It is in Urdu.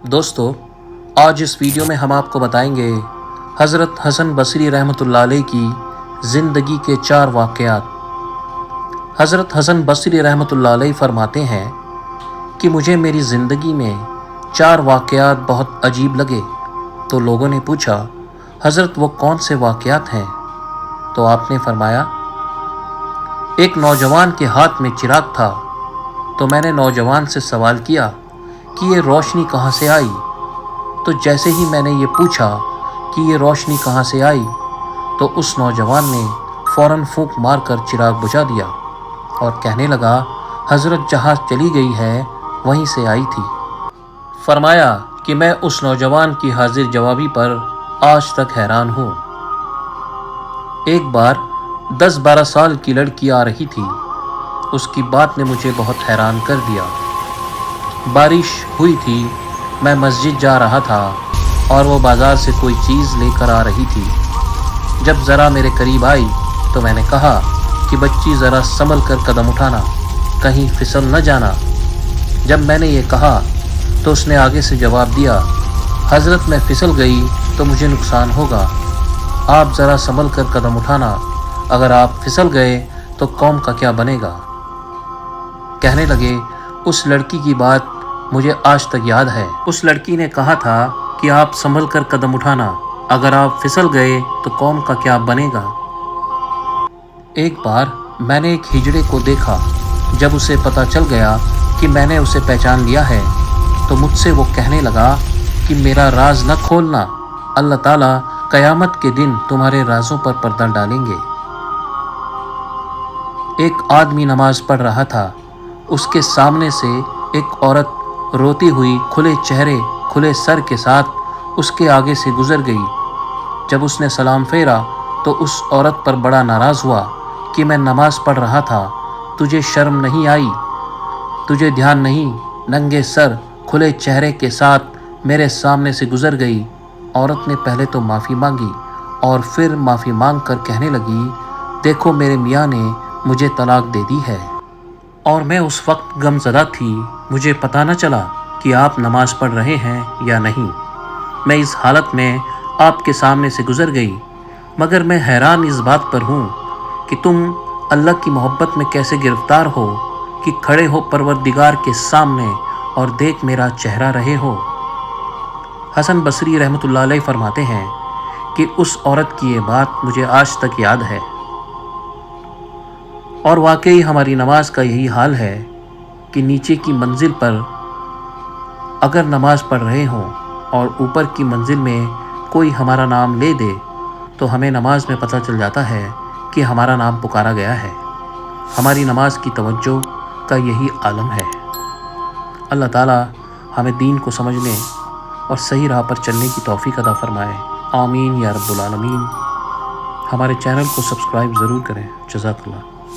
دوستو، آج اس ویڈیو میں ہم آپ کو بتائیں گے حضرت حسن بصری رحمۃ اللہ علیہ کی زندگی کے 4 واقعات۔ حضرت حسن بصری رحمۃ اللہ علیہ فرماتے ہیں کہ مجھے میری زندگی میں 4 واقعات بہت عجیب لگے۔ تو لوگوں نے پوچھا، حضرت وہ کون سے واقعات ہیں؟ تو آپ نے فرمایا، ایک نوجوان کے ہاتھ میں چراغ تھا، تو میں نے نوجوان سے سوال کیا کہ یہ روشنی کہاں سے آئی؟ تو جیسے ہی میں نے یہ پوچھا کہ یہ روشنی کہاں سے آئی، تو اس نوجوان نے فوراً پھونک مار کر چراغ بجھا دیا اور کہنے لگا، حضرت جہاں چلی گئی ہے وہیں سے آئی تھی۔ فرمایا کہ میں اس نوجوان کی حاضر جوابی پر آج تک حیران ہوں۔ ایک بار 10-12 سال کی لڑکی آ رہی تھی، اس کی بات نے مجھے بہت حیران کر دیا۔ بارش ہوئی تھی، میں مسجد جا رہا تھا اور وہ بازار سے کوئی چیز لے کر آ رہی تھی۔ جب ذرا میرے قریب آئی تو میں نے کہا کہ بچی ذرا سنبھل کر قدم اٹھانا، کہیں پھسل نہ جانا۔ جب میں نے یہ کہا تو اس نے آگے سے جواب دیا، حضرت میں پھسل گئی تو مجھے نقصان ہوگا، آپ ذرا سنبھل کر قدم اٹھانا، اگر آپ پھسل گئے تو قوم کا کیا بنے گا؟ کہنے لگے، اس لڑکی کی بات مجھے آج تک یاد ہے۔ اس لڑکی نے کہا تھا کہ آپ سنبھل کر قدم اٹھانا، اگر آپ پھسل گئے تو قوم کا کیا بنے گا؟ ایک بار میں نے ایک ہجڑے کو دیکھا، جب اسے پتہ چل گیا کہ میں نے اسے پہچان لیا ہے تو مجھ سے وہ کہنے لگا کہ میرا راز نہ کھولنا، اللہ تعالیٰ قیامت کے دن تمہارے رازوں پر پردہ ڈالیں گے۔ ایک آدمی نماز پڑھ رہا تھا، اس کے سامنے سے ایک عورت روتی ہوئی کھلے چہرے کھلے سر کے ساتھ اس کے آگے سے گزر گئی۔ جب اس نے سلام پھیرا تو اس عورت پر بڑا ناراض ہوا کہ میں نماز پڑھ رہا تھا، تجھے شرم نہیں آئی؟ تجھے دھیان نہیں؟ ننگے سر کھلے چہرے کے ساتھ میرے سامنے سے گزر گئی۔ عورت نے پہلے تو معافی مانگی اور پھر معافی مانگ کر کہنے لگی، دیکھو میرے میاں نے مجھے طلاق دے دی ہے، اور میں اس وقت غم زدہ تھی، مجھے پتہ نہ چلا کہ آپ نماز پڑھ رہے ہیں یا نہیں۔ میں اس حالت میں آپ کے سامنے سے گزر گئی، مگر میں حیران اس بات پر ہوں کہ تم اللہ کی محبت میں کیسے گرفتار ہو کہ کھڑے ہو پروردگار کے سامنے اور دیکھ میرا چہرہ رہے ہو۔ حسن بصری رحمۃ اللہ علیہ فرماتے ہیں کہ اس عورت کی یہ بات مجھے آج تک یاد ہے، اور واقعی ہماری نماز کا یہی حال ہے کہ نیچے کی منزل پر اگر نماز پڑھ رہے ہوں اور اوپر کی منزل میں کوئی ہمارا نام لے دے تو ہمیں نماز میں پتہ چل جاتا ہے کہ ہمارا نام پکارا گیا ہے۔ ہماری نماز کی توجہ کا یہی عالم ہے۔ اللہ تعالیٰ ہمیں دین کو سمجھنے اور صحیح راہ پر چلنے کی توفیق عطا فرمائے، آمین یا رب العالمین۔ ہمارے چینل کو سبسکرائب ضرور کریں۔ جزاک اللہ۔